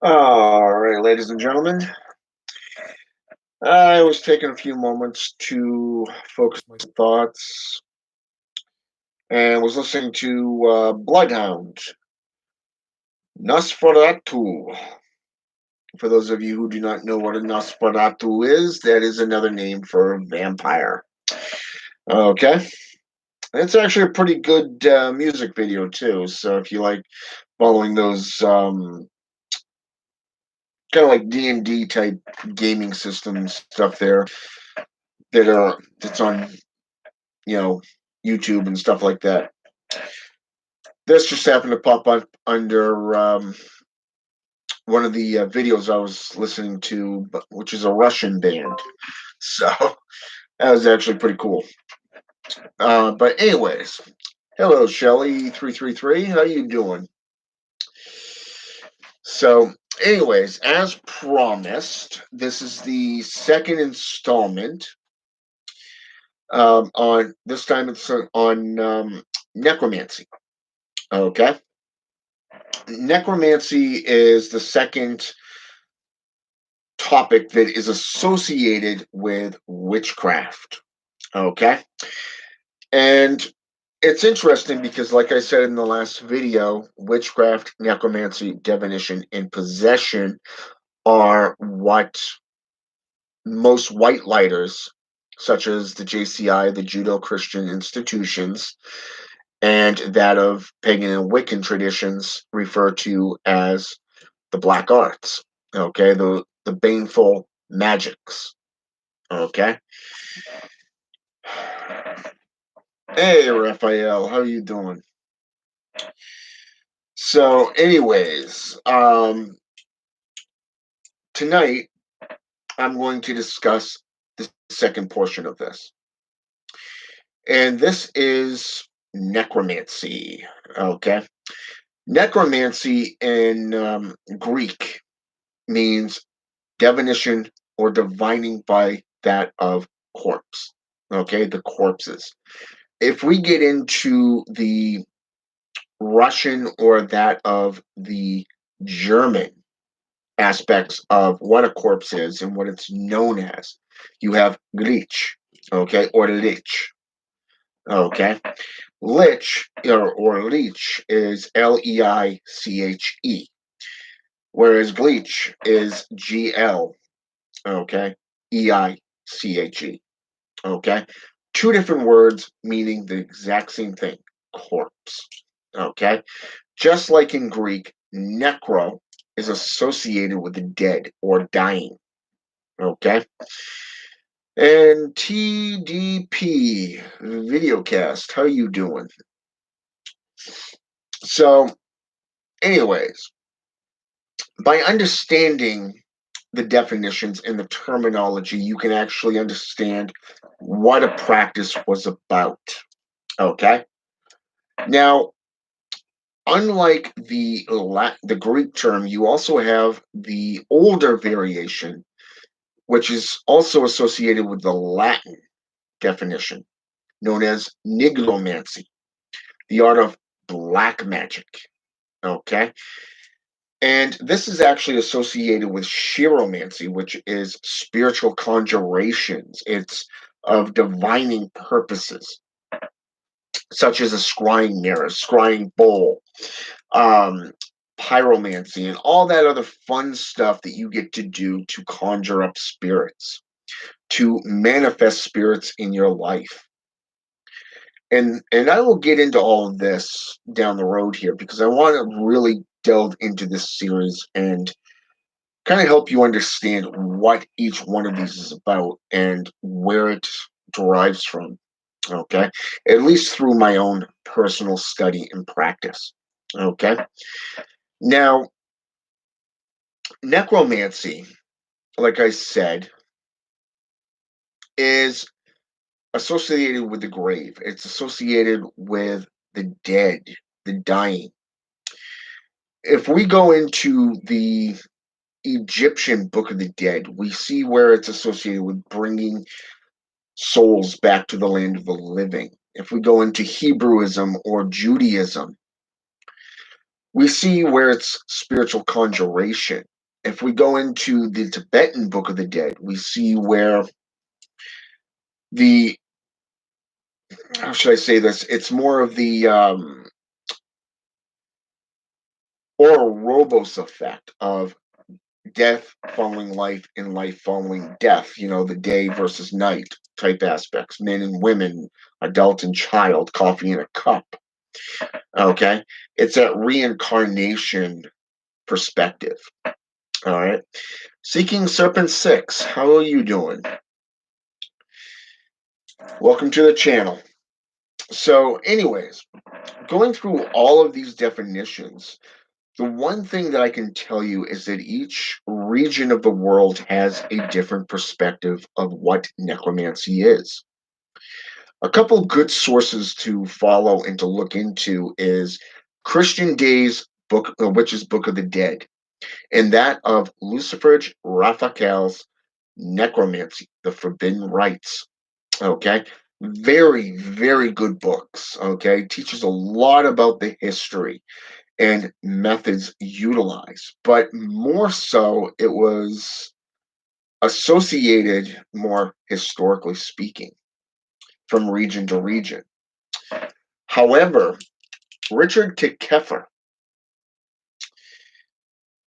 All right, ladies and gentlemen, I was taking a few moments to focus my thoughts and was listening to Bloodhound, Nosferatu. For those of you who do not know what a Nosferatu is, that is another name for a vampire. Okay, it's actually a pretty good music video too. So if you like following those kind of like D&D type gaming systems stuff there that's on you know, YouTube and stuff like that. This just happened to pop up under one of the videos I was listening to, which is a Russian band. So that was actually pretty cool. But anyways, hello, Shelly333. How you doing? So, anyways, as promised, this is the second installment. On this time, it's on necromancy. Okay. Necromancy is the second topic that is associated with witchcraft. Okay. And it's interesting because, like I said in the last video, witchcraft, necromancy, divination, and possession are what most white lighters, such as the JCI, the Judo Christian institutions, and that of pagan and Wiccan traditions, refer to as the black arts. Okay, the baneful magics. Okay. Hey, Raphael, how you doing? So, anyways, tonight I'm going to discuss the second portion of this, and this is necromancy. Okay, necromancy in Greek means divination or divining by that of corpse. Okay, the corpses. If we get into the Russian or that of the German aspects of what a corpse is and what it's known as, you have Glitch, okay, or Lich, okay. Lich or Leech is Leiche, whereas Gleech is GL, okay, EICHE, okay. Two different words meaning the exact same thing, corpse, okay. Just like in Greek, necro is associated with the dead or dying. Okay. And TDP videocast, how you doing? So, anyways, by understanding the definitions and the terminology, you can actually understand what a practice was about. Okay. Now, unlike the Greek term, you also have the older variation, which is also associated with the Latin definition, known as nigromancy, the art of black magic. Okay. And this is actually associated with chiromancy, which is spiritual conjurations. It's of divining purposes, such as a scrying mirror, scrying bowl, um, pyromancy, and all that other fun stuff that you get to do to conjure up spirits, to manifest spirits in your life. And I will get into all of this down the road here because I want to really delve into this series and kind of help you understand what each one of these is about and where it derives from. Okay, at least through my own personal study and practice. Okay, now necromancy, like I said, is associated with the grave. It's associated with the dead, the dying. If we go into the Egyptian Book of the Dead, we see where it's associated with bringing souls back to the land of the living. If we go into Hebrewism or Judaism, we see where it's spiritual conjuration. If we go into the Tibetan Book of the Dead, we see where the, how should I say this? It's more of the Ouroboros effect of death following life and life following death, the day versus night type aspects, men and women, adult and child, coffee in a cup. Okay. It's that reincarnation perspective. All right. Seeking Serpent 6, how are you doing? Welcome to the channel. So, anyways, going through all of these definitions, the one thing that I can tell you is that each region of the world has a different perspective of what necromancy is. A couple good sources to follow and to look into is Christian Day's book, which is Book of the Dead, and that of Lucifer Raphael's Necromancy, the Forbidden Rites. Okay. Very, very good books. Okay. Teaches a lot about the history and methods utilized, but more so, it was associated more historically speaking from region to region. However, Richard Tikeffer,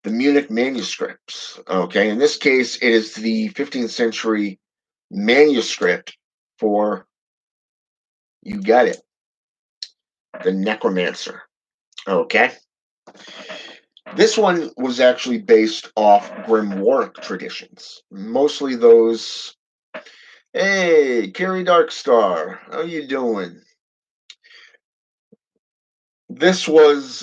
the Munich manuscripts, okay, in this case, it is the 15th century manuscript for, you got it, the Necromancer, okay? This one was actually based off grimoire traditions, mostly those. Hey, Carrie Darkstar, how you doing? This was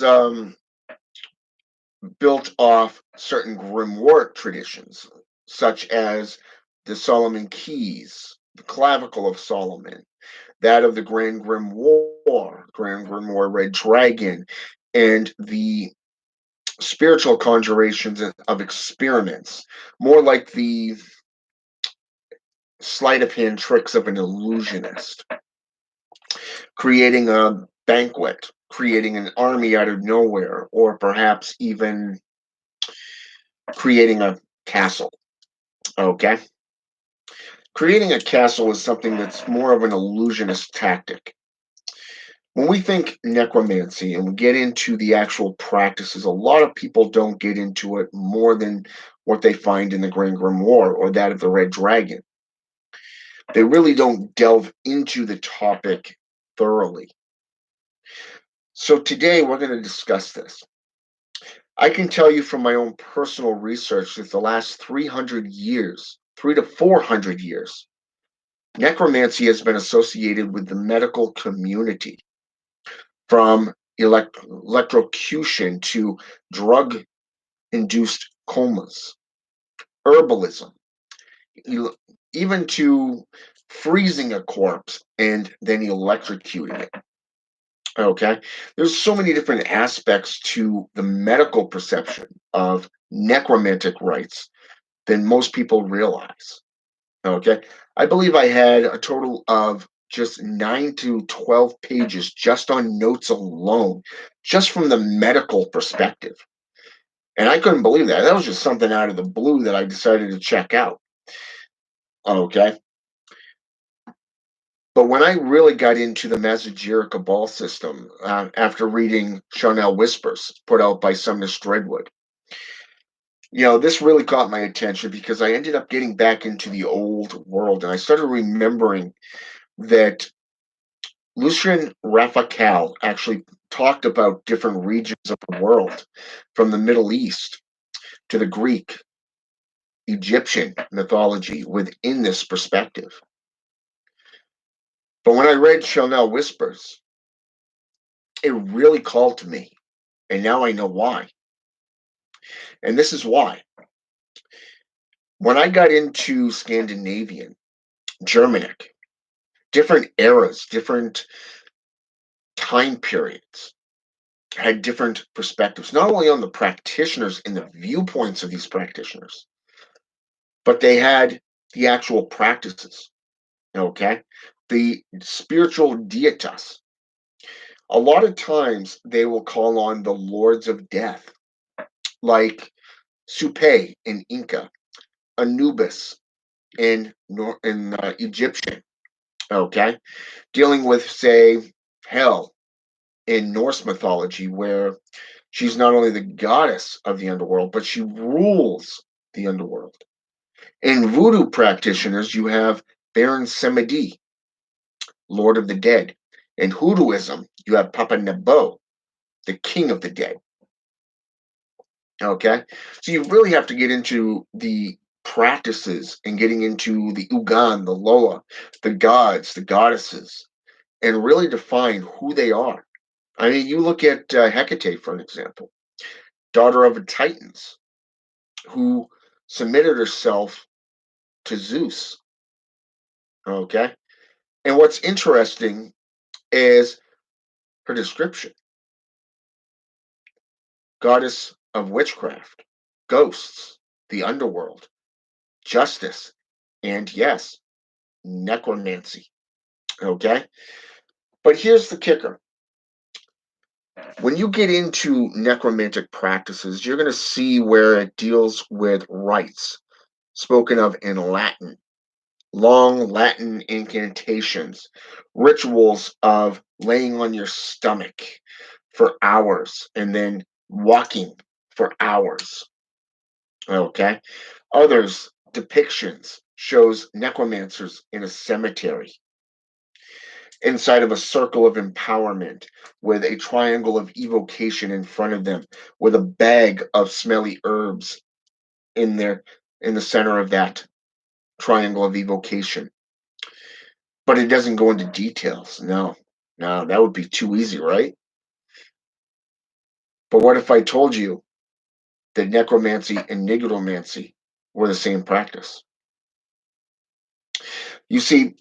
built off certain grimoire traditions, such as the Solomon Keys, the Clavicle of Solomon, that of the Grand Grimoire Red Dragon, and the spiritual conjurations of experiments, more like the sleight of hand tricks of an illusionist, creating a banquet, creating an army out of nowhere, or perhaps even creating a castle. Okay? Creating a castle is something that's more of an illusionist tactic. When we think necromancy and we get into the actual practices, a lot of people don't get into it more than what they find in the Grand Grimoire or that of the Red Dragon. They really don't delve into the topic thoroughly. So today we're going to discuss this. I can tell you from my own personal research that the last 300 years, 300 to 400 years, necromancy has been associated with the medical community, from electrocution to drug induced comas, herbalism, even to freezing a corpse and then electrocuting it. Okay, there's so many different aspects to the medical perception of necromantic rites than most people realize. Okay, I believe I had a total of just 9 to 12 pages just on notes alone, just from the medical perspective. And I couldn't believe that. That was just something out of the blue that I decided to check out. Okay. But when I really got into the Magick Cabal system, after reading Charnel Whispers, put out by Sumner Stredwood, this really caught my attention because I ended up getting back into the old world and I started remembering that Lucien Raphael actually talked about different regions of the world, from the Middle East to the Greek, Egyptian mythology within this perspective. But when I read Charnel Whispers, it really called to me. And now I know why. And this is why. When I got into Scandinavian, Germanic, different eras, different time periods had different perspectives, not only on the practitioners and the viewpoints of these practitioners, but they had the actual practices, okay? The spiritual deitas, A lot of times they will call on the lords of death, like Supe in Inca, Anubis in Egyptian, okay? Dealing with, say, hell in Norse mythology, where she's not only the goddess of the underworld, but she rules the underworld. In voodoo practitioners, you have Baron Samedi, Lord of the Dead. In Hoodooism, you have Papa Nebo, the King of the Dead. Okay, so you really have to get into the practices and getting into the Ugan, the Loa, the gods, the goddesses, and really define who they are. I mean, you look at Hecate, for an example, daughter of the Titans, who submitted herself to Zeus. Okay, and what's interesting is her description: goddess of witchcraft, ghosts, the underworld, justice, and yes, necromancy. Okay, but here's the kicker: when you get into necromantic practices, you're going to see where it deals with rites spoken of in Latin, long Latin incantations, rituals of laying on your stomach for hours and then walking for hours. Okay. Others depictions shows necromancers in a cemetery inside of a circle of empowerment with a triangle of evocation in front of them with a bag of smelly herbs in there in the center of that triangle of evocation. But it doesn't go into details. No, no, that would be too easy, right? But what if I told you that necromancy and nigromancy were the same practice? You see,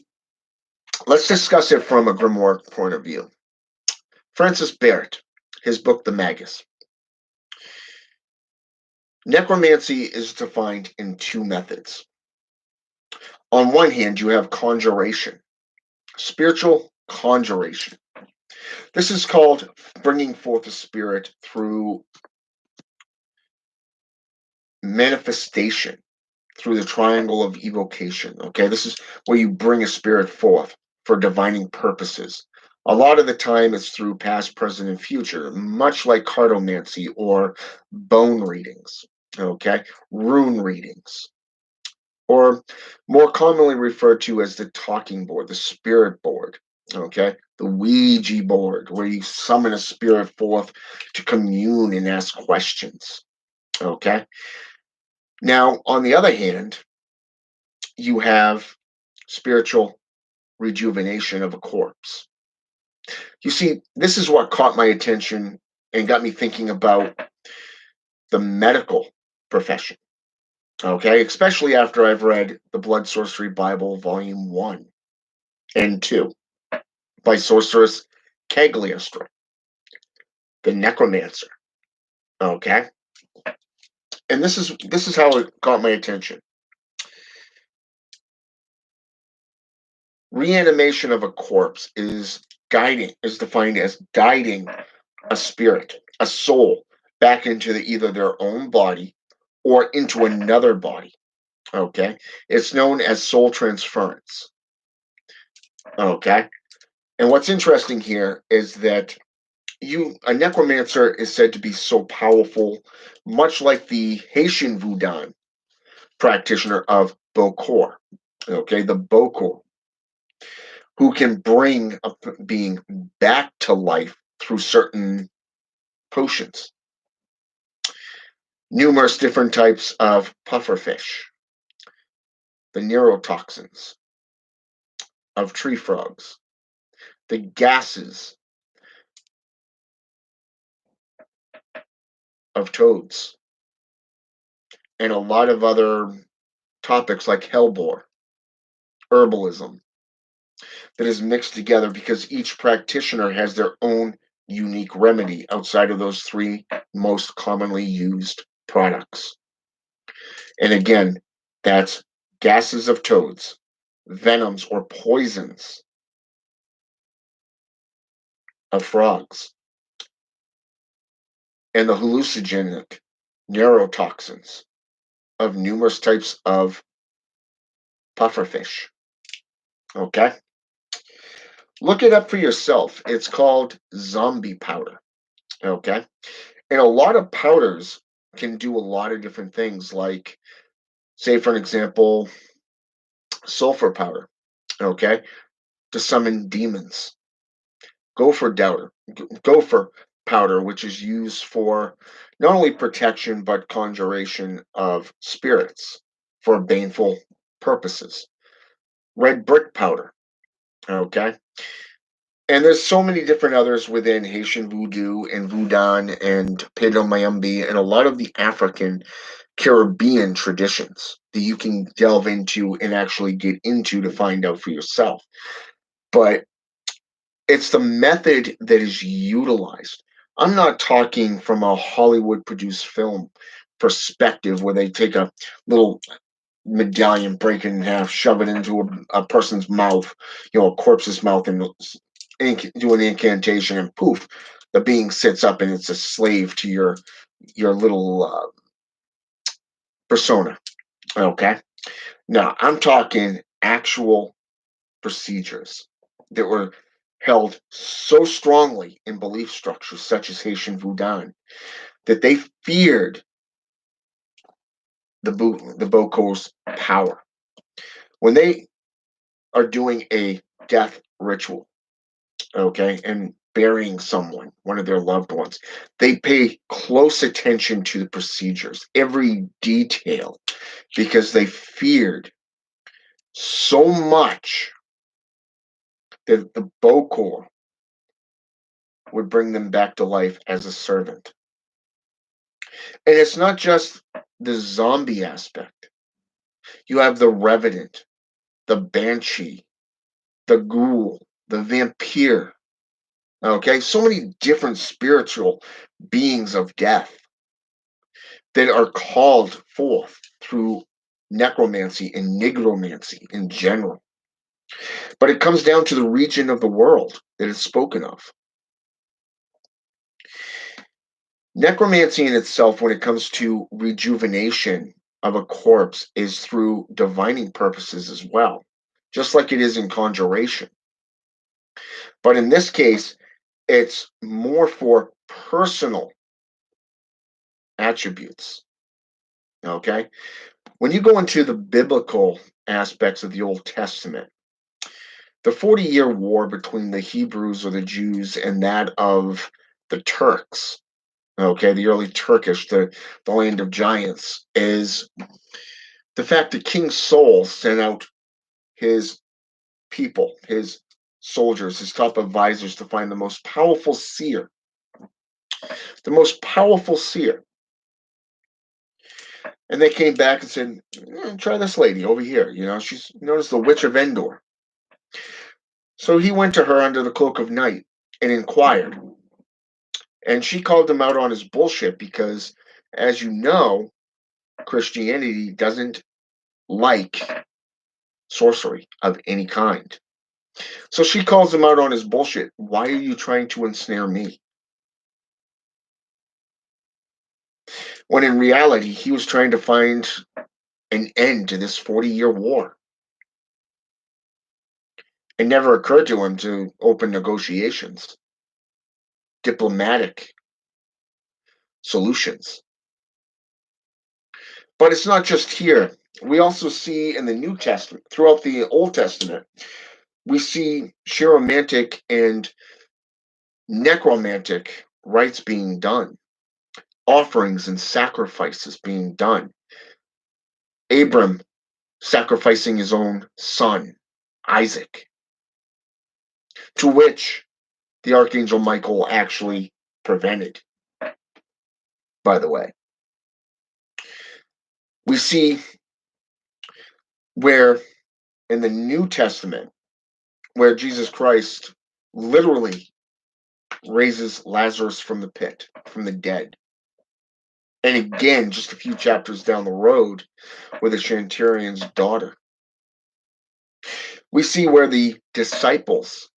let's discuss it from a grimoire point of view. Francis Barrett, his book, The Magus. Necromancy is defined in two methods. On one hand, you have conjuration, spiritual conjuration. This is called bringing forth a spirit through manifestation, through the triangle of evocation. Okay, this is where you bring a spirit forth for divining purposes. A lot of the time, it's through past, present, and future, much like cartomancy or bone readings. Okay, rune readings, or more commonly referred to as the talking board, the spirit board. Okay, the Ouija board, where you summon a spirit forth to commune and ask questions. Okay, now on the other hand, you have spiritual rejuvenation of a corpse. You see, this is what caught my attention and got me thinking about the medical profession. Okay, especially after I've read the Blood Sorcery Bible, Volume 1 and 2 by sorceress Cagliostro, the necromancer. Okay, and this is how it caught my attention. Reanimation of a corpse is defined as guiding a spirit, a soul, back into either their own body or into another body. Okay, it's known as soul transference. Okay, and what's interesting here is that a necromancer is said to be so powerful, much like the Haitian Voodoo practitioner of Bokor. Okay, the Bokor, who can bring a being back to life through certain potions. Numerous different types of pufferfish, the neurotoxins of tree frogs, the gases of toads, and a lot of other topics like hellebore, herbalism, that is mixed together because each practitioner has their own unique remedy outside of those three most commonly used products. And again, that's gases of toads, venoms or poisons, of frogs, and the hallucinogenic neurotoxins of numerous types of pufferfish. Okay? Look it up for yourself. It's called zombie powder. Okay? And a lot of powders can do a lot of different things, like, say, for an example, sulfur powder. Okay? To summon demons. Gopher powder, which is used for not only protection but conjuration of spirits for baneful purposes. Red brick powder. Okay? And there's so many different others within Haitian voodoo and Voodoo and Pedro Mayumbi and a lot of the African Caribbean traditions that you can delve into and actually get into to find out for yourself. But it's the method that is utilized. I'm not talking from a Hollywood produced film perspective where they take a little medallion, break it in half, shove it into a person's mouth, a corpse's mouth, and do an incantation, and poof, the being sits up and it's a slave to your little persona. Okay, now I'm talking actual procedures that were held so strongly in belief structures such as Haitian Voodoo that they feared the Boko's power. When they are doing a death ritual, okay, and burying someone, one of their loved ones, they pay close attention to the procedures, every detail, because they feared so much that the Bokor would bring them back to life as a servant. And it's not just the zombie aspect. You have the revenant, the banshee, the ghoul, the vampire. Okay, so many different spiritual beings of death that are called forth through necromancy and nigromancy in general. But it comes down to the region of the world that it's spoken of. Necromancy in itself, when it comes to rejuvenation of a corpse, is through divining purposes as well, just like it is in conjuration. But in this case, it's more for personal attributes. Okay? When you go into the biblical aspects of the Old Testament, the 40-year war between the Hebrews or the Jews and that of the Turks, okay, the early Turkish, the land of giants, is the fact that King Saul sent out his people, his soldiers, his top advisors to find the most powerful seer. The most powerful seer. And they came back and said, try this lady over here. She's known as the Witch of Endor. So he went to her under the cloak of night and inquired. And she called him out on his bullshit because, as you know, Christianity doesn't like sorcery of any kind. So she calls him out on his bullshit. Why are you trying to ensnare me? When in reality, he was trying to find an end to this 40-year war. It never occurred to him to open negotiations, diplomatic solutions. But it's not just here. We also see in the New Testament, throughout the Old Testament, we see chiromantic and necromantic rites being done, offerings and sacrifices being done. Abram sacrificing his own son, Isaac, to which the Archangel Michael actually prevented, by the way. We see where in the New Testament, where Jesus Christ literally raises Lazarus from the pit, from the dead. And again, just a few chapters down the road, with the centurion's daughter. We see where the disciples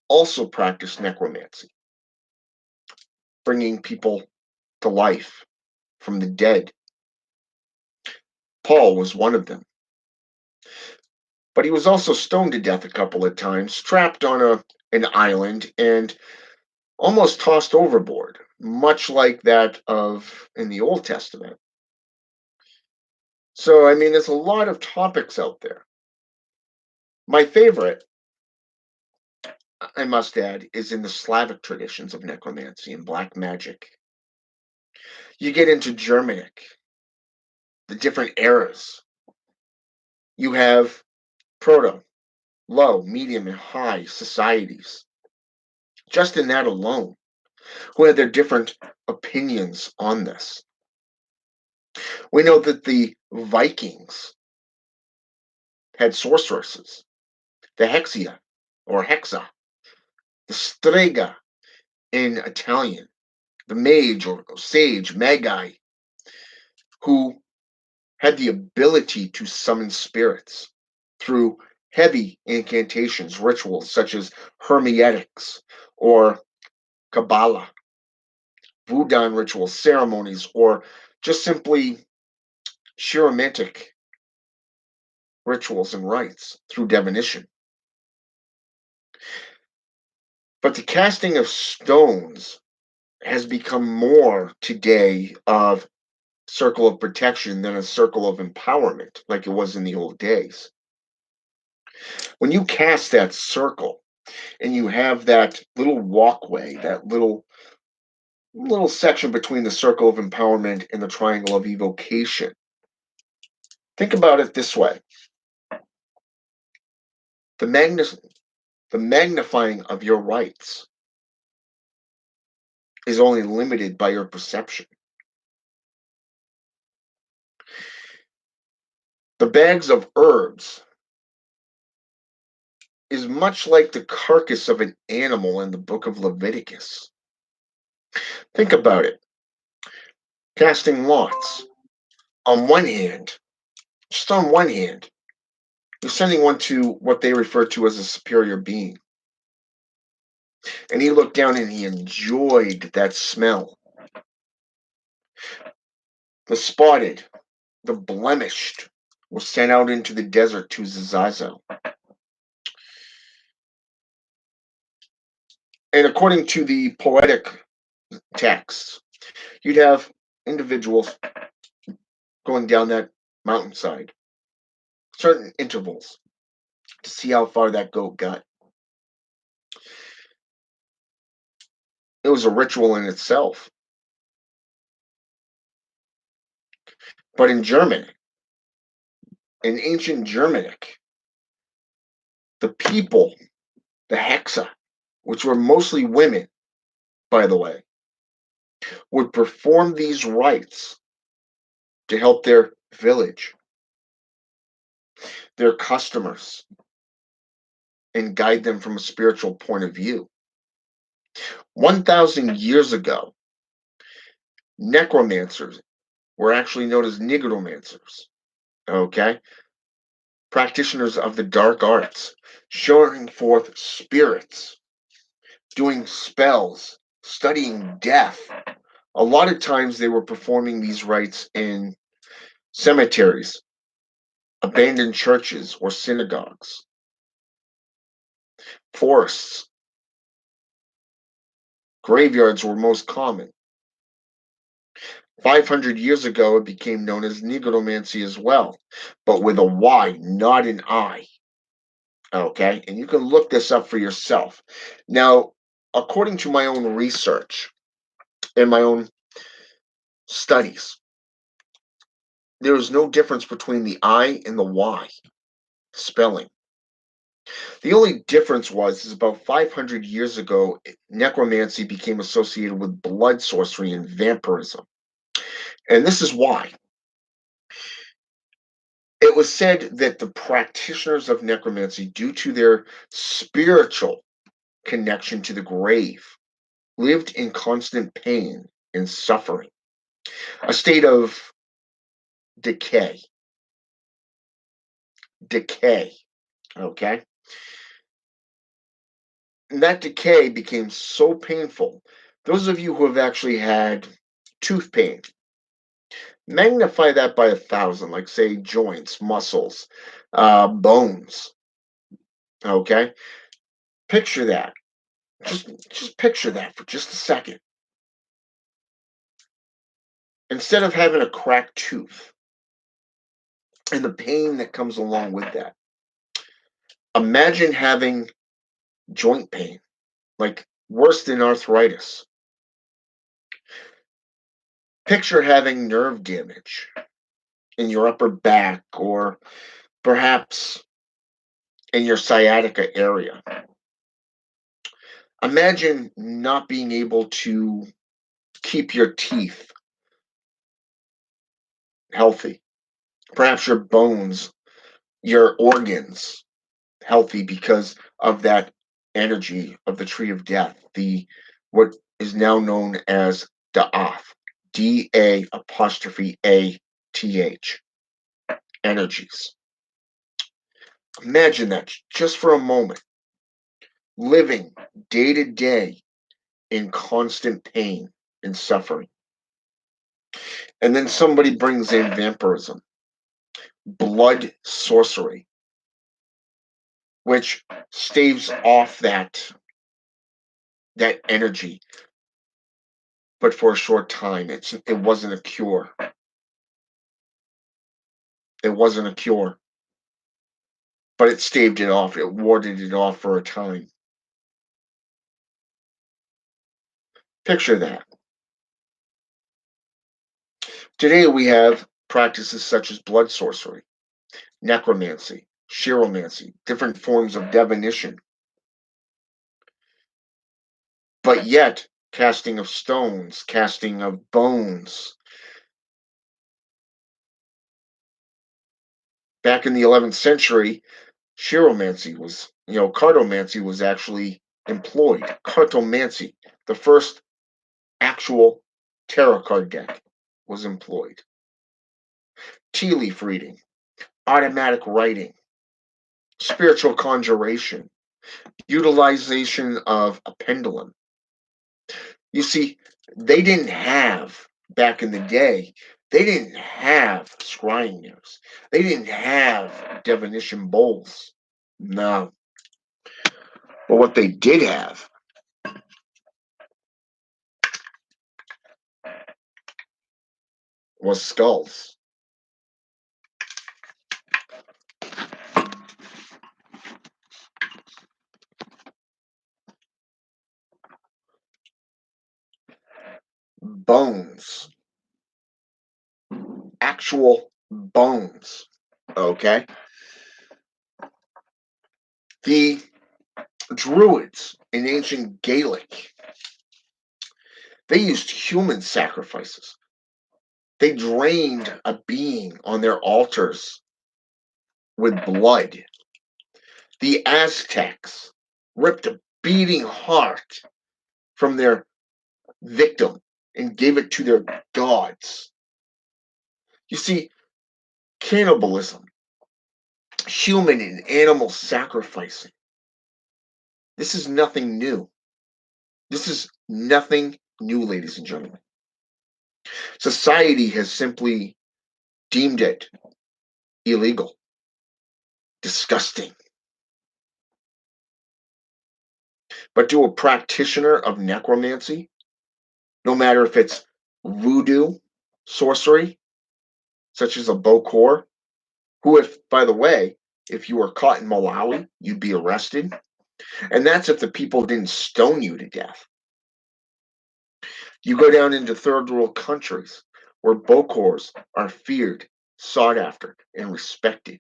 also practiced necromancy. bringing people to life from the dead. Paul was one of them. But he was also stoned to death a couple of times, trapped on an island, and almost tossed overboard, much like that of in the Old Testament. So, I mean, there's a lot of topics out there. My favorite, I must add, is in the Slavic traditions of necromancy and black magic. You get into Germanic, the different eras. You have proto, low, medium, and high societies. Just in that alone, who had their different opinions on this. We know that the Vikings had sorceresses, the Hexia or Hexa, the Strega in Italian, the mage or sage, Magi, who had the ability to summon spirits through heavy incantations, rituals such as Hermetics or Kabbalah, Voodoo rituals, ceremonies, or just simply Shiramatic rituals and rites through divination. But the casting of stones has become more today of circle of protection than a circle of empowerment like it was in the old days. When you cast that circle and you have that little walkway, that little section between the circle of empowerment and the triangle of evocation, think about it this way. The magnifying of your rights is only limited by your perception. The bags of herbs is much like the carcass of an animal in the book of Leviticus. Think about it. Casting lots. On one hand, just on one hand, you're sending one to what they refer to as a superior being. And he looked down and he enjoyed that smell. The spotted, the blemished, was sent out into the desert to Zazazel. And according to the poetic texts, you'd have individuals going down that mountainside, certain intervals, to see how far that goat got. It was a ritual in itself. But in German, in ancient Germanic, the people, the Hexa, which were mostly women, by the way, would perform these rites to help their village, their customers, and guide them from a spiritual point of view. 1,000 years ago, necromancers were actually known as nigromancers, okay? Practitioners of the dark arts, showing forth spirits, doing spells, studying death. A lot of times they were performing these rites in cemeteries, abandoned churches, or synagogues, forests. Graveyards were most common. 500 years ago, it became known as nigromancy as well, but with a Y, not an I. Okay, and you can look this up for yourself. Now, according to my own research and my own studies, there is no difference between the I and the Y spelling. The only difference is about 500 years ago, necromancy became associated with blood sorcery and vampirism. And this is why. It was said that the practitioners of necromancy, due to their spiritual connection to the grave, lived in constant pain and suffering, a state of decay. Decay, okay? And that decay became so painful Those of you who have actually had tooth pain, magnify that by 1,000, like say joints, muscles, bones. Okay, picture that. Just picture that for just a second. Instead of having a cracked tooth and the pain that comes along with that, imagine having joint pain, like worse than arthritis. Picture having nerve damage in your upper back or perhaps in your sciatica area. Imagine not being able to keep your teeth healthy, perhaps your bones, your organs healthy because of that energy of the tree of death, the what is now known as Da'ath, Da'Ath energies. Imagine that just for a moment, living day to day in constant pain and suffering. And then somebody brings in vampirism, blood sorcery, which staves off that energy, but for a short time. It wasn't a cure. It wasn't a cure, but it staved it off. It warded it off for a time. Picture that. Today we have practices such as blood sorcery, necromancy, chiromancy, different forms of divination, but yet casting of stones, casting of bones. Back in the 11th century, chiromancy was, cartomancy was actually employed. Cartomancy, the first actual tarot card deck, was employed. Tea leaf reading, automatic writing, spiritual conjuration, utilization of a pendulum. You see, they didn't have, back in the day, they didn't have scrying mirrors. They didn't have divination bowls. No. But what they did have was skulls. Bones. Actual bones. Okay? The Druids in ancient Gaelic, they used human sacrifices. They drained a being on their altars with blood. The Aztecs ripped a beating heart from their victim and gave it to their gods. You see, cannibalism, human and animal sacrificing, this is nothing new. This is nothing new, ladies and gentlemen. Society has simply deemed it illegal, disgusting. But to a practitioner of necromancy, no matter if it's voodoo, sorcery, such as a Bokor, who, if, by the way, if you were caught in Malawi, you'd be arrested. And that's if the people didn't stone you to death. You go down into third world countries where Bokors are feared, sought after, and respected.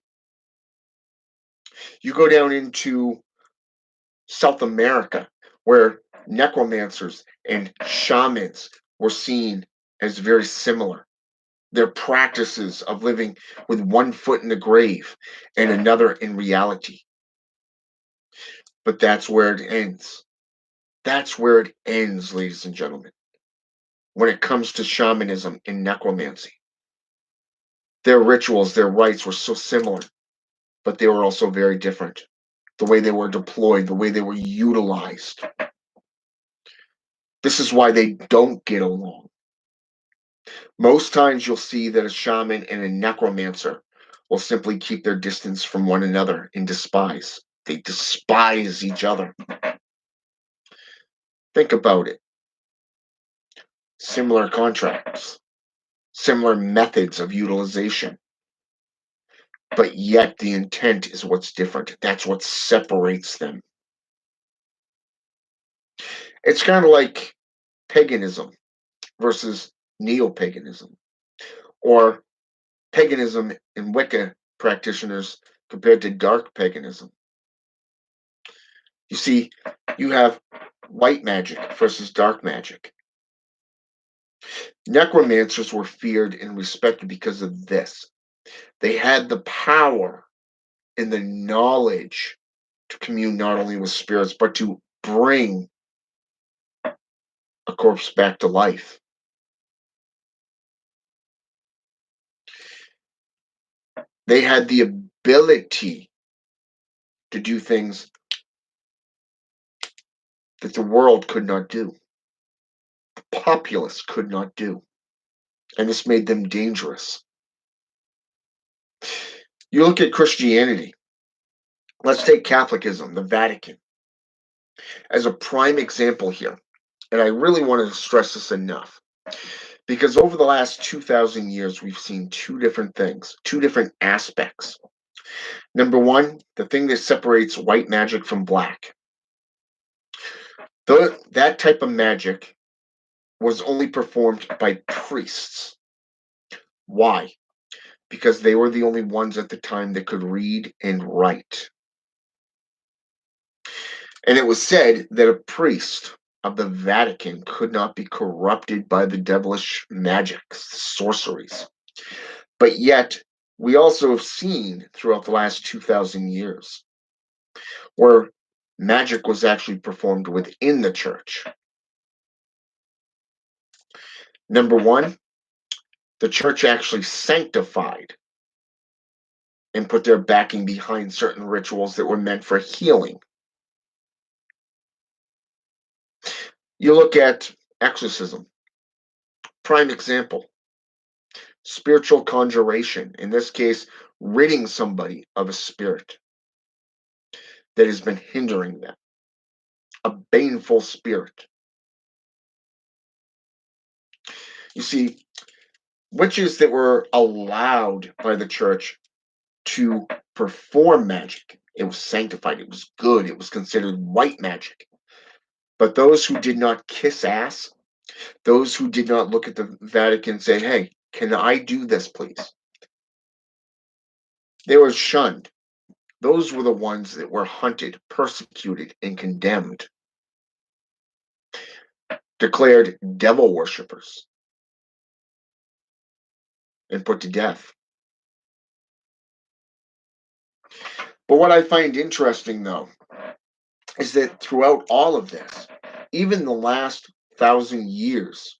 You go down into South America where necromancers and shamans were seen as very similar. Their practices of living with one foot in the grave and another in reality. But that's where it ends. That's where it ends, ladies and gentlemen, when it comes to shamanism and necromancy. Their rituals, their rites were so similar, but they were also very different. The way they were deployed, the way they were utilized. This is why they don't get along. Most times you'll see that a shaman and a necromancer will simply keep their distance from one another in despise. They despise each other. Think about it. Similar contracts, similar methods of utilization, but yet the intent is what's different. That's what separates them. It's kind of like paganism versus neo-paganism, or paganism and Wicca practitioners compared to dark paganism. You see, you have white magic versus dark magic. Necromancers were feared and respected because of this. They had the power and the knowledge to commune not only with spirits, but to bring a corpse back to life. They had the ability to do things that the world could not do, the populace could not do, and this made them dangerous. You look at Christianity. Let's take Catholicism, the Vatican, as a prime example here. And I really want to stress this enough, because over the last 2,000 years, we've seen two different things, two different aspects. Number one, the thing that separates white magic from black. That type of magic was only performed by priests. Why? Because they were the only ones at the time that could read and write. And it was said that a priest of the Vatican could not be corrupted by the devilish magics, sorceries. But yet, we also have seen throughout the last 2,000 years where magic was actually performed within the church. Number one, the church actually sanctified and put their backing behind certain rituals that were meant for healing. You look at exorcism, prime example. Spiritual conjuration, in this case, ridding somebody of a spirit that has been hindering them, a baneful spirit. You see, witches that were allowed by the church to perform magic, it was sanctified, it was good, it was considered white magic. But those who did not kiss ass, those who did not look at the Vatican and say, hey, can I do this, please? They were shunned. Those were the ones that were hunted, persecuted, and condemned, declared devil worshippers, and put to death. But what I find interesting, though, is that throughout all of this, even the last 1,000 years,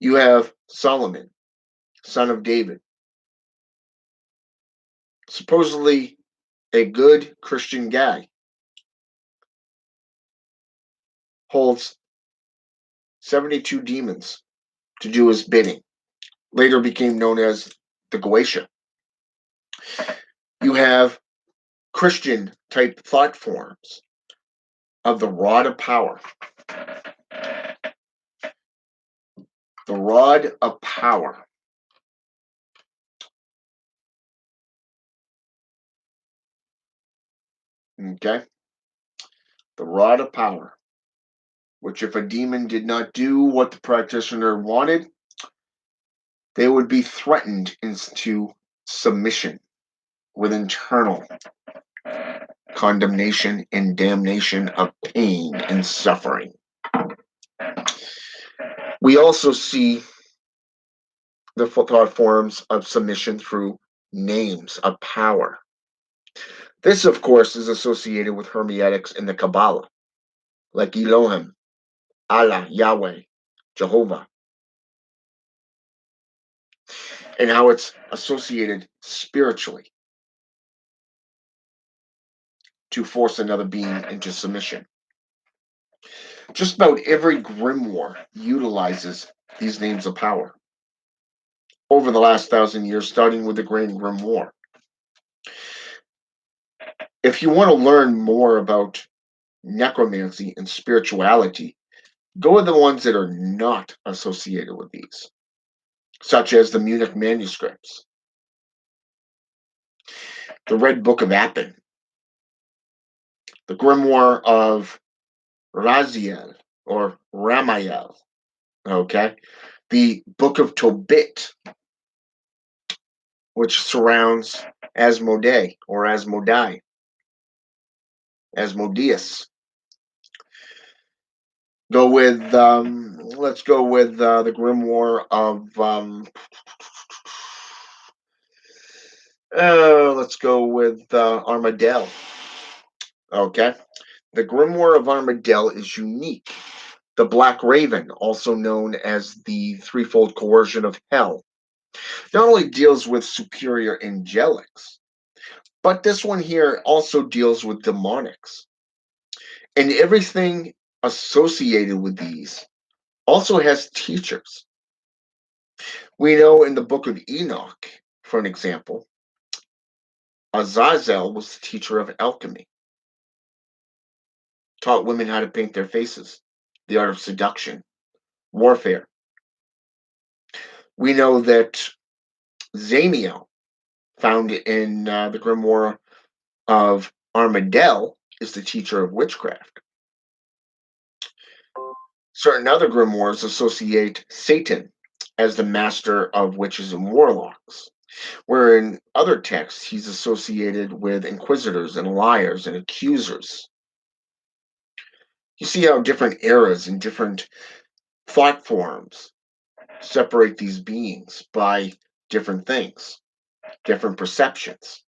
you have Solomon, son of David, supposedly a good Christian guy, holds 72 demons to do his bidding. Later became known as the Goetia. You have Christian type thought forms of the rod of power. The rod of power. Okay? The rod of power, which if a demon did not do what the practitioner wanted, they would be threatened into submission with internal condemnation and damnation of pain and suffering. We also see the thought forms of submission through names of power. This, of course, is associated with Hermeneutics in the Kabbalah, like Elohim, Allah, Yahweh, Jehovah, and how it's associated spiritually to force another being into submission. Just about every grimoire utilizes these names of power over the last 1,000 years, starting with the Grand Grimoire. If you want to learn more about necromancy and spirituality, go with the ones that are not associated with these, such as the Munich manuscripts, the Red Book of Appin, the Grimoire of Raziel or Ramael, okay, the Book of Tobit, which surrounds Asmodee or Asmodai, Asmodeus. Let's go with the Grimoire of let's go with Armadale. Okay, the Grimoire of Armadale is unique. The Black Raven, also known as the Threefold Coercion of Hell, not only deals with superior angelics, but this one here also deals with demonics. And everything associated with these also has teachers. We know in the book of Enoch, for an example, Azazel was the teacher of alchemy, taught women how to paint their faces, the art of seduction, warfare. We know that Zamiel, found in the grimoire of Armadale, is the teacher of witchcraft. Certain other grimoires associate Satan as the master of witches and warlocks, where in other texts he's associated with inquisitors and liars and accusers. You see how different eras and different thought forms separate these beings by different things, different perceptions.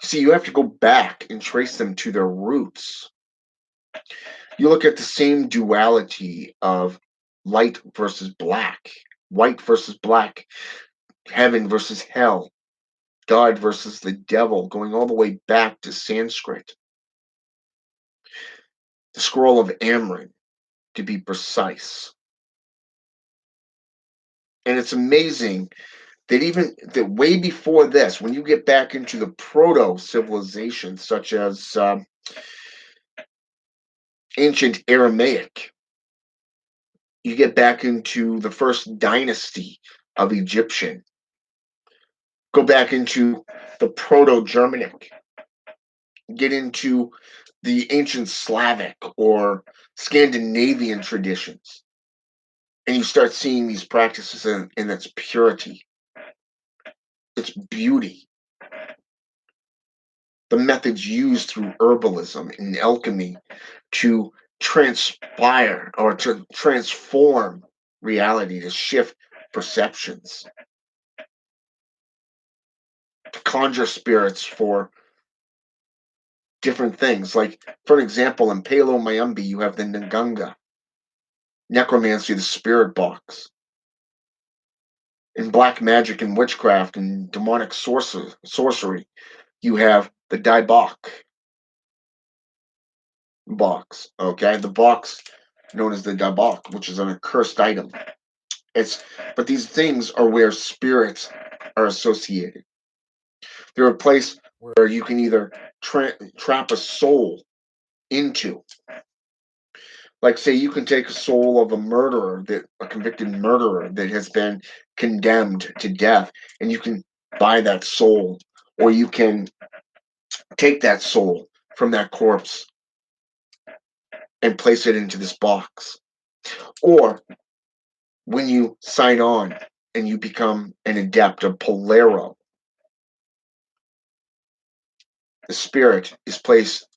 See, you have to go back and trace them to their roots. You look at the same duality of light versus black, white versus black, heaven versus hell, God versus the devil, going all the way back to Sanskrit. The scroll of Amrin, to be precise. And it's amazing that even that way before this, when you get back into the proto civilizations such as ancient Aramaic, you get back into the first dynasty of Egyptian, go back into the proto Germanic, get into the ancient Slavic or Scandinavian traditions, and you start seeing these practices in its purity, its beauty, the methods used through herbalism and alchemy to transpire or to transform reality, to shift perceptions, to conjure spirits for different things. Like, for an example, in Palo Mayumbi, you have the Nganga, necromancy, the spirit box. In black magic and witchcraft and demonic sorcery, you have the Daibok box. Okay, the box known as the Daibok, which is an accursed item. But these things are where spirits are associated. They're a place where you can either trap a soul into. Like, say, you can take a soul of a convicted murderer that has been condemned to death, and you can buy that soul, or you can take that soul from that corpse and place it into this box. Or when you sign on and you become an adept of Polero, the spirit is placed,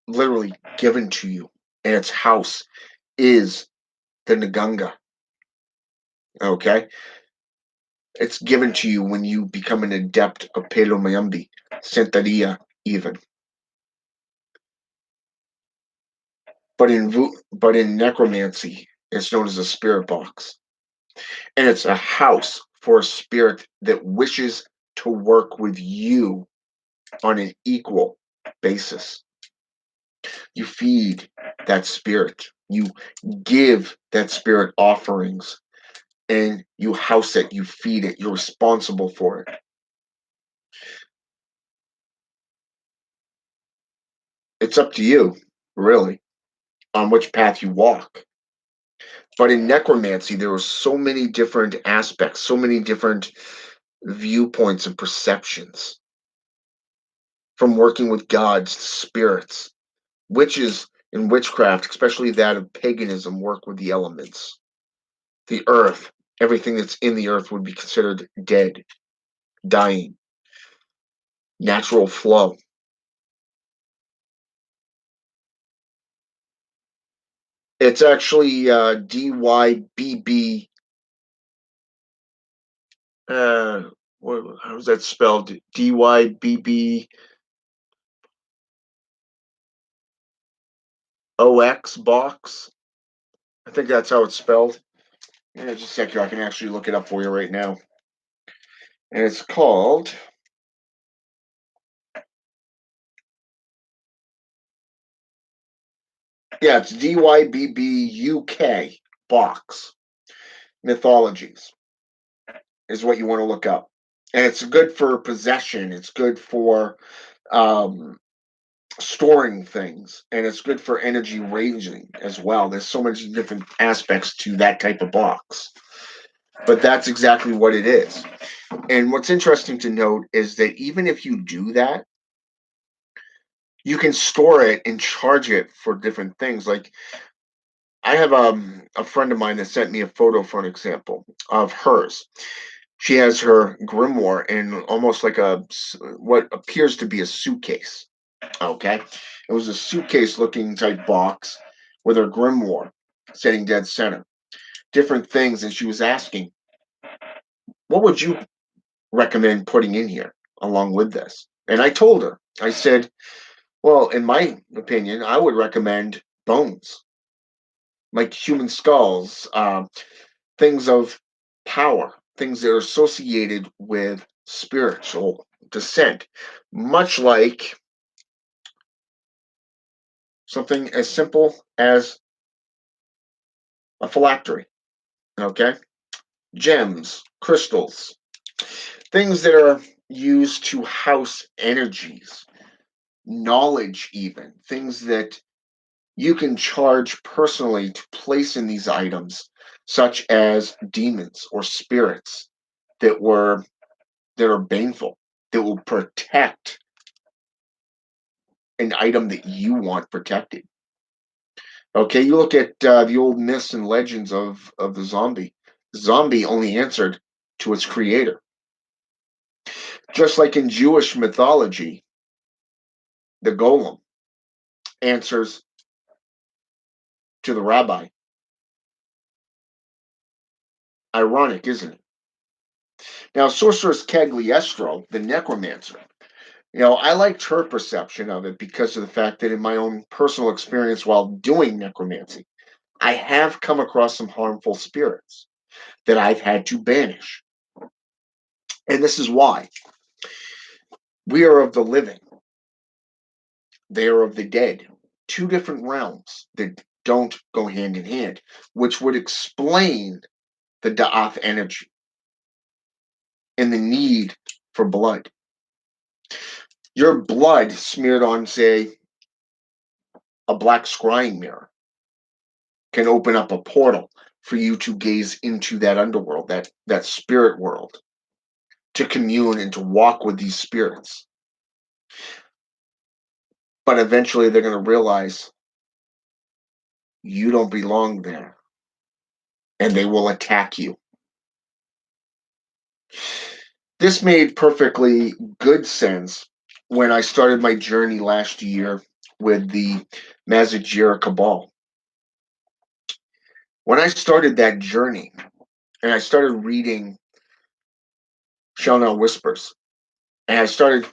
literally given to you, and its house is the Nganga. Okay? It's given to you when you become an adept of Palo Mayumbi, Santeria, even. But in necromancy, it's known as a spirit box. And it's a house for a spirit that wishes to work with you on an equal basis. You feed that spirit. You give that spirit offerings, and you house it. You feed it. You're responsible for it. It's up to you, really, on which path you walk. But in necromancy, there were so many different aspects, so many different viewpoints and perceptions, from working with gods to spirits. Witches in witchcraft, especially that of paganism, work with the elements. The earth, everything that's in the earth would be considered dead, dying, natural flow. It's actually DYBB. Uh, how's that spelled? DYBBOX box. I think that's how it's spelled. Yeah, just a second. I can actually look it up for you right now. And it's called. Yeah, it's DYBBUK box. Mythologies is what you want to look up. And it's good for possession. It's good for um, storing things, and it's good for energy ranging as well. There's so many different aspects to that type of box, but that's exactly what it is. And what's interesting to note is that even if you do that, you can store it and charge it for different things. Like I have a friend of mine that sent me a photo, for an example, of hers. She has her grimoire in almost like what appears to be a suitcase. Okay. It was a suitcase looking type box with her grimoire sitting dead center. Different things. And she was asking, what would you recommend putting in here along with this? And I told her, I said, well, in my opinion, I would recommend bones, like human skulls, things of power, things that are associated with spiritual descent, much like something as simple as a phylactery. Okay. Gems, crystals, things that are used to house energies, knowledge, even things that you can charge personally to place in these items, such as demons or spirits that are baneful, that will protect an item that you want protected. Okay, you look at the old myths and legends of the zombie. The zombie only answered to its creator. Just like in Jewish mythology, the golem answers to the rabbi. Ironic, isn't it? Now, Sorceress Cagliostro, the necromancer, I liked her perception of it because of the fact that in my own personal experience while doing necromancy, I have come across some harmful spirits that I've had to banish. And this is why. We are of the living, they are of the dead. Two different realms that don't go hand in hand, which would explain the Da'ath energy and the need for blood. Your blood smeared on, say, a black scrying mirror can open up a portal for you to gaze into that underworld, that spirit world, to commune and to walk with these spirits. But eventually they're going to realize you don't belong there, and they will attack you. This made perfectly good sense when I started my journey last year with the Magick Cabal. When I started that journey, and I started reading Shall Now Whispers, and I started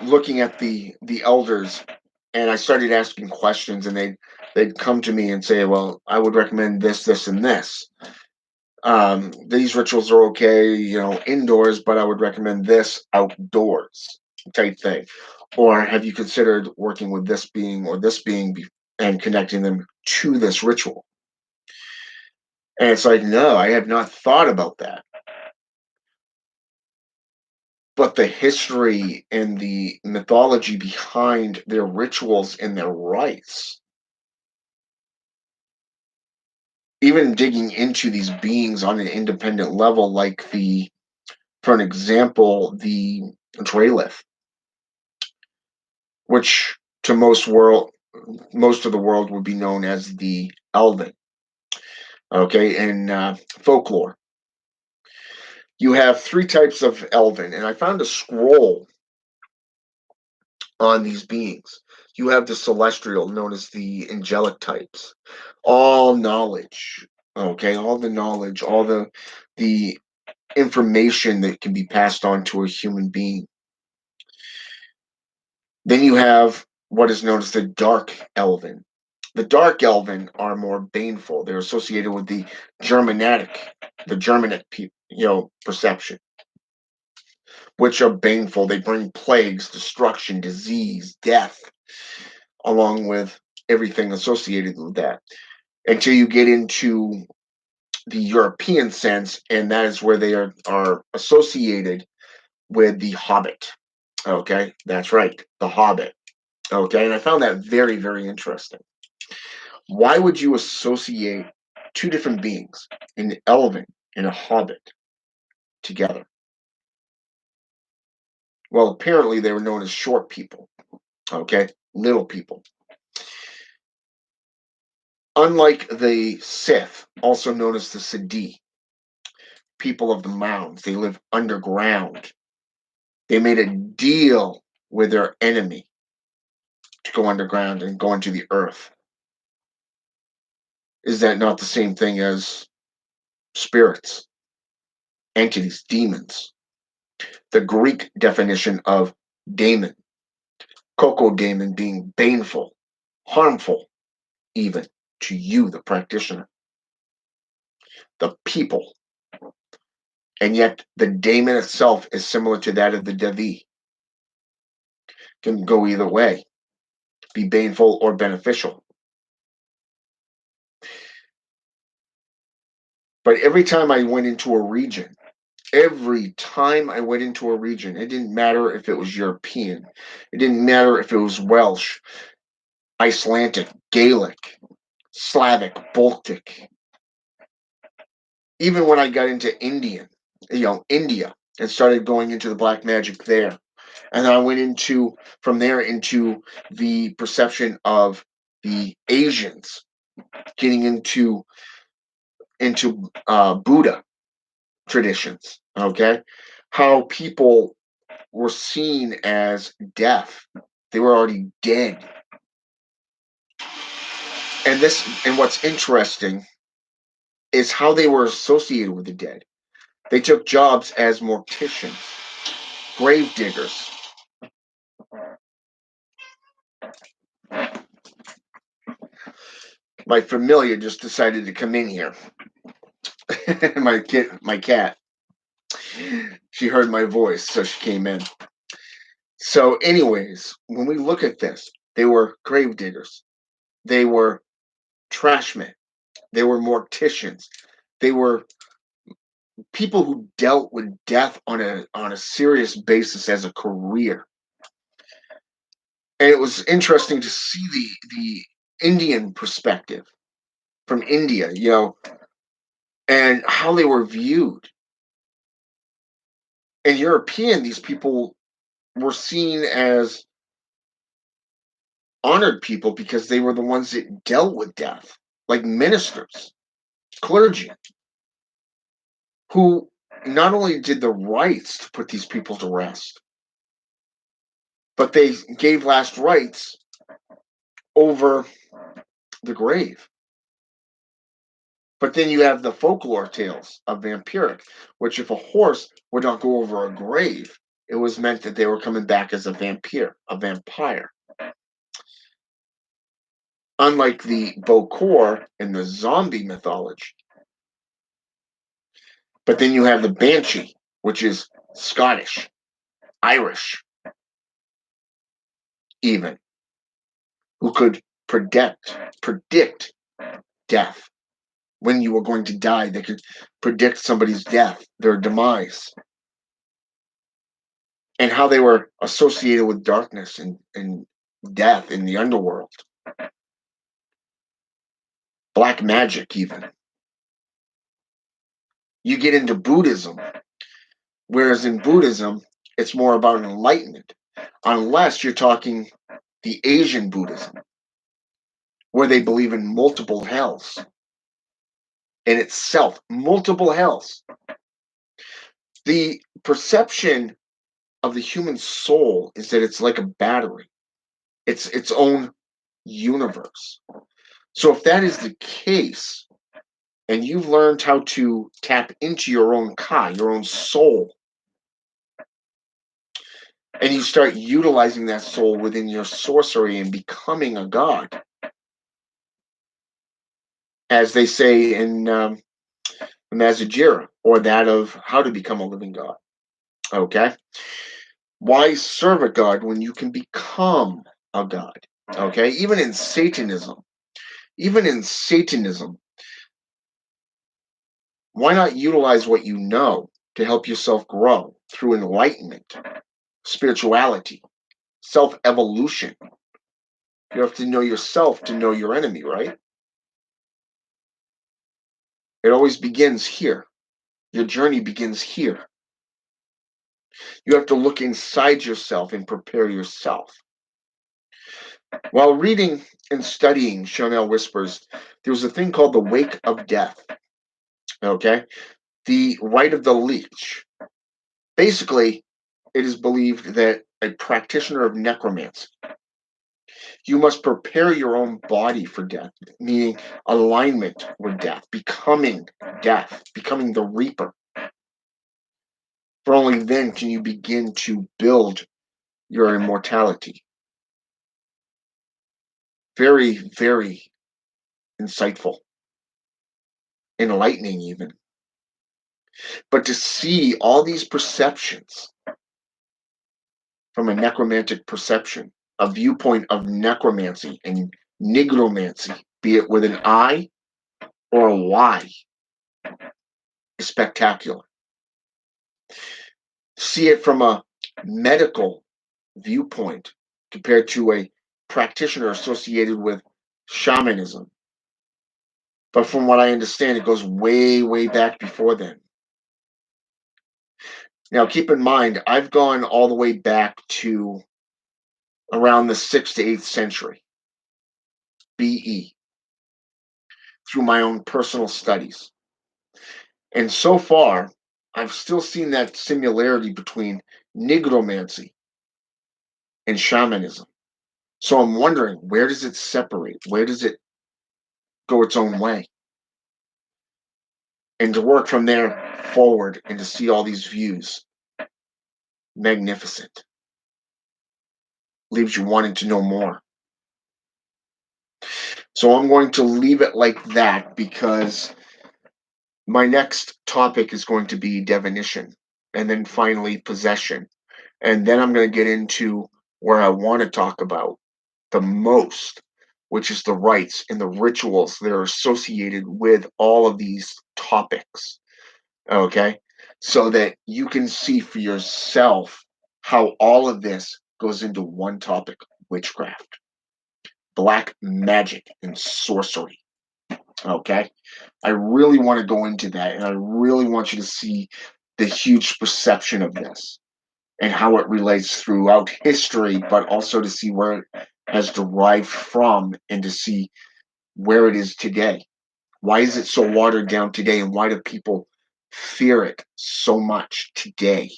looking at the elders, and I started asking questions, and they'd come to me and say, well, I would recommend this, this, and this. These rituals are okay, indoors, but I would recommend this outdoors type thing. Or have you considered working with this being or this being and connecting them to this ritual? And it's like, no, I have not thought about that. But the history and the mythology behind their rituals and their rites, even digging into these beings on an independent level, like for an example, the Dralith, which to most of the world would be known as the Elven. Okay, in folklore, you have three types of Elven, and I found a scroll on these beings. You have the celestial, known as the angelic types, all knowledge. Okay, all the knowledge, all the information that can be passed on to a human being. Then you have what is known as the dark elven. The dark elven are more baneful. They're associated with the Germanic perception, which are baneful. They bring plagues, destruction, disease, death, along with everything associated with that. Until you get into the European sense, and that is where they are associated with the Hobbit. Okay, that's right, the Hobbit. Okay, and I found that very, very interesting. Why would you associate two different beings, an elven and a hobbit, together? Well, apparently they were known as short people, okay, little people. Unlike the Sith, also known as the Sadi, people of the mounds, they live underground. They made a deal with their enemy to go underground and go into the earth. Is that not the same thing as spirits, entities, demons? The Greek definition of daemon, daemon, being baneful, harmful, even to you, the practitioner, the people. And yet the daemon itself is similar to that of the Devi. Can go either way, be baneful or beneficial. But every time I went into a region, it didn't matter if it was European, it didn't matter if it was Welsh, Icelandic, Gaelic, Slavic, Baltic. Even when I got into India, and started going into the black magic there. And then I went from there into the perception of the Asians, getting into Buddha traditions. Okay, how people were seen as deaf; they were already dead. And what's interesting is how they were associated with the dead. They took jobs as morticians, grave diggers. My familiar just decided to come in here. My cat. She heard my voice, so she came in. So, anyways, when we look at this, they were grave diggers, they were trashmen, they were morticians, they were people who dealt with death on a serious basis as a career. And it was interesting to see the Indian perspective from India, and how they were viewed. In European, these people were seen as honored people because they were the ones that dealt with death, like ministers, clergy, who not only did the rites to put these people to rest, but they gave last rites over the grave. But then you have the folklore tales of vampiric, which if a horse would not go over a grave, it was meant that they were coming back as a vampire. Unlike the Bokor in the zombie mythology. But then you have the Banshee, which is Scottish, Irish. even, who could predict death. When you were going to die, they could predict somebody's death, their demise, and how they were associated with darkness and death in the underworld. Black magic, even. You get into Buddhism, whereas in Buddhism, it's more about enlightenment, unless you're talking the Asian Buddhism, where they believe in multiple hells in itself, multiple hells. The perception of the human soul is that it's like a battery. It's its own universe. So if that is the case, and you've learned how to tap into your own ka, your own soul, and you start utilizing that soul within your sorcery and becoming a god, as they say in Mazajira, or that of How to Become a Living God. Okay? Why serve a god when you can become a god? Okay? Even in Satanism, why not utilize what you know to help yourself grow through enlightenment, spirituality, self-evolution? You have to know yourself to know your enemy, right? It always begins here. Your journey begins here. You have to look inside yourself and prepare yourself. While reading and studying Chanel Whispers, there was a thing called the Wake of Death. Okay? The Rite of the Leech. Basically, it is believed that a practitioner of necromancy, you must prepare your own body for death, meaning alignment with death, becoming the reaper. For only then can you begin to build your immortality. Very, very insightful, enlightening even. But to see all these perceptions from a necromantic perception, a viewpoint of necromancy and nigromancy, be it with an I or a Y, is spectacular. See it from a medical viewpoint compared to a practitioner associated with shamanism. But from what I understand, it goes way, way back before then. Now, keep in mind, I've gone all the way back to around the 6th to 8th century BE through my own personal studies. And so far, I've still seen that similarity between nigromancy and shamanism. So I'm wondering, where does it separate? Where does it go its own way? And to work from there forward and to see all these views, magnificent. Leaves you wanting to know more. So I'm going to leave it like that because my next topic is going to be divination, and then finally possession. And then I'm going to get into where I want to talk about the most, which is the rites and the rituals that are associated with all of these topics. Okay? So that you can see for yourself how all of this goes into one topic: witchcraft, black magic, and sorcery. Okay? I really want to go into that, and I really want you to see the huge perception of this and how it relates throughout history, but also to see where it has derived from and to see where it is today. Why is it so watered down today, and why do people fear it so much today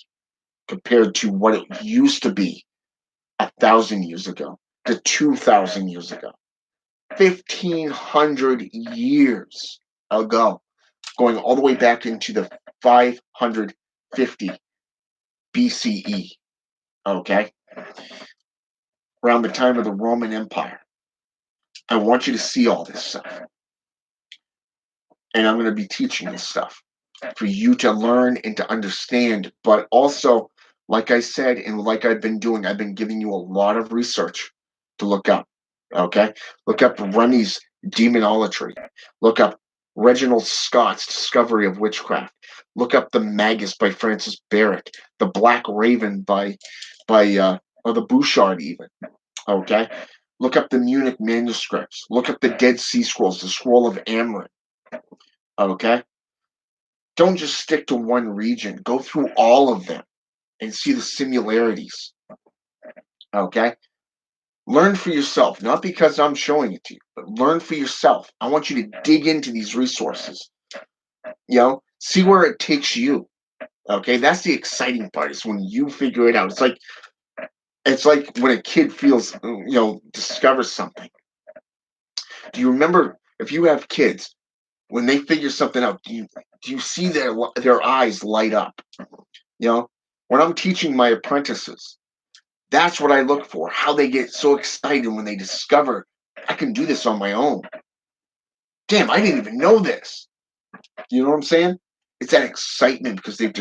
compared to what it used to be 1,000 years ago, to 2,000 years ago, 1,500 years ago, going all the way back into the 550 BCE, okay? Around the time of the Roman Empire. I want you to see all this stuff. And I'm going to be teaching this stuff for you to learn and to understand, but also Like I said, and like I've been doing, I've been giving you a lot of research to look up. Okay? Look up Remy's Demonolatry. Look up Reginald Scott's Discovery of Witchcraft. Look up The Magus by Francis Barrett. The Black Raven or the Bouchard even. Okay? Look up the Munich manuscripts. Look up the Dead Sea Scrolls, the Scroll of Amrit. Okay? Don't just stick to one region. Go through all of them and see the similarities. Okay? Learn for yourself, not because I'm showing it to you, but learn for yourself. I want you to dig into these resources. See where it takes you. Okay? That's the exciting part, is when you figure it out. It's like when a kid discovers something. Do you remember, if you have kids, when they figure something out, do you see their eyes light up? When I'm teaching my apprentices, that's what I look for. How they get so excited when they discover, I can do this on my own. Damn, I didn't even know this. You know what I'm saying? It's that excitement because they've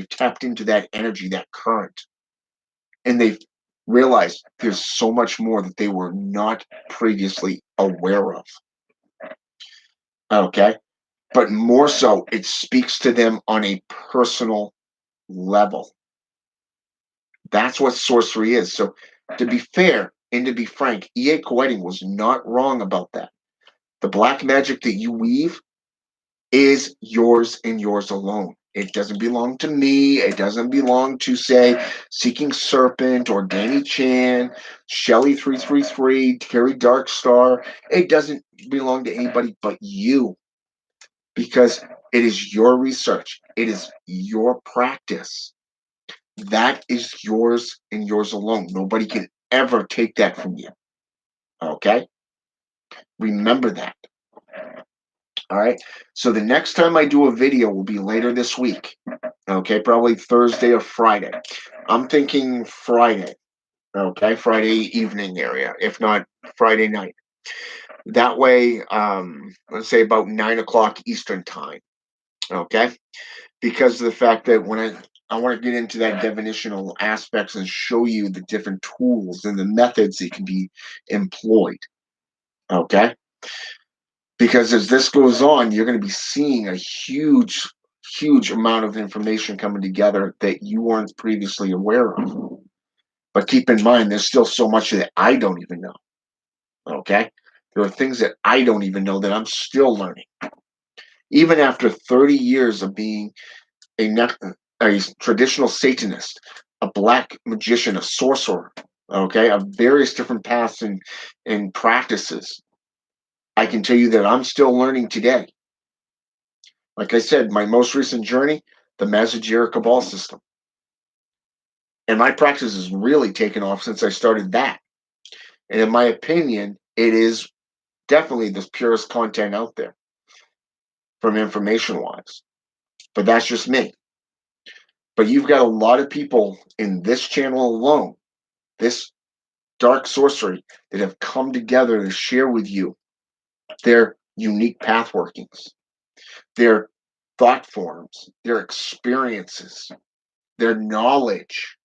tapped into that energy, that current, and they've realized there's so much more that they were not previously aware of. Okay? But more so, it speaks to them on a personal level. That's what sorcery is. So, to be fair and to be frank, E.A. Coeting was not wrong about that. The black magic that you weave is yours and yours alone. It doesn't belong to me. It doesn't belong to, say, Seeking Serpent or Danny Chan, Shelly 333, Terry Darkstar. It doesn't belong to anybody but you, because it is your research. It is your practice. That is yours and yours alone. Nobody can ever take that from you. Okay? Remember that. All right. So the next time I do a video will be later this week. Okay, probably Thursday or Friday. I'm thinking Friday. Okay, Friday evening area, if not Friday night. That way, let's say about 9 o'clock Eastern time. Okay, because of the fact that when I want to get into that divinational aspects and show you the different tools and the methods that can be employed. Okay, because as this goes on, you're going to be seeing a huge amount of information coming together that you weren't previously aware of. But keep in mind, there's still so much that I don't even know. Okay? There are things that I don't even know that I'm still learning. Even after 30 years of being a traditional Satanist, a black magician, a sorcerer, okay, of various different paths and practices, I can tell you that I'm still learning today. Like I said, my most recent journey, the Magick Cabal system. And my practice has really taken off since I started that. And in my opinion, it is definitely the purest content out there from information wise. But that's just me. But you've got a lot of people in this channel alone, this Dark Sorcery, that have come together to share with you their unique path workings, their thought forms, their experiences, their knowledge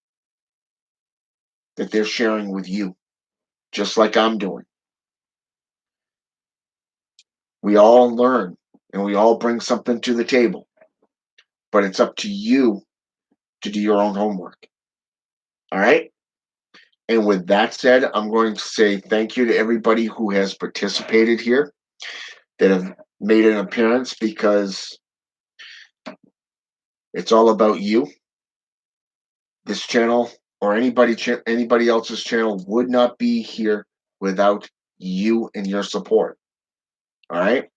that they're sharing with you, just like I'm doing. We all learn and we all bring something to the table, but it's up to you to do your own homework. All right? And with that said, I'm going to say thank you to everybody who has participated here, that have made an appearance, because it's all about you. This channel or anybody else's channel would not be here without you and your support. All right?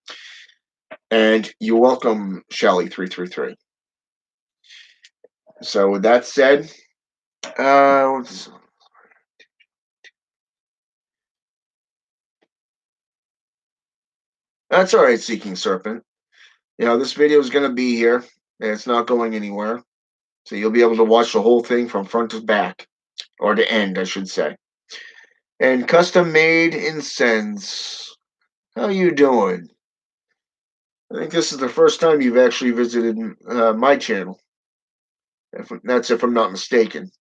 And you're welcome, Shelly333. So with that said, that's all right, Seeking Serpent. This video is going to be here, and it's not going anywhere. So you'll be able to watch the whole thing from front to back, or to end, I should say. And custom made incense. How you doing? I think this is the first time you've actually visited my channel. That's if I'm not mistaken.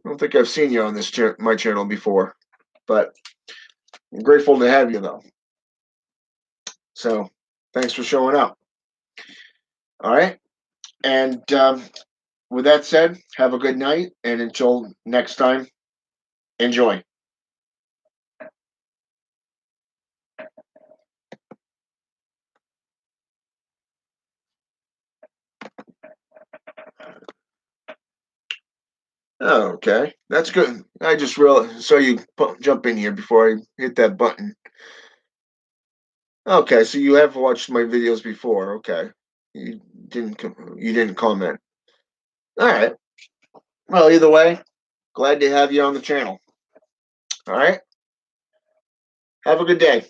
I don't think I've seen you on this my channel before, but I'm grateful to have you though. So thanks for showing up. All right, and with that said, have a good night, and until next time, enjoy. Oh, okay, that's good. I just realized saw you jump in here before I hit that button. Okay, so you have watched my videos before. Okay, you didn't comment. All right. Well, either way, glad to have you on the channel. All right. Have a good day.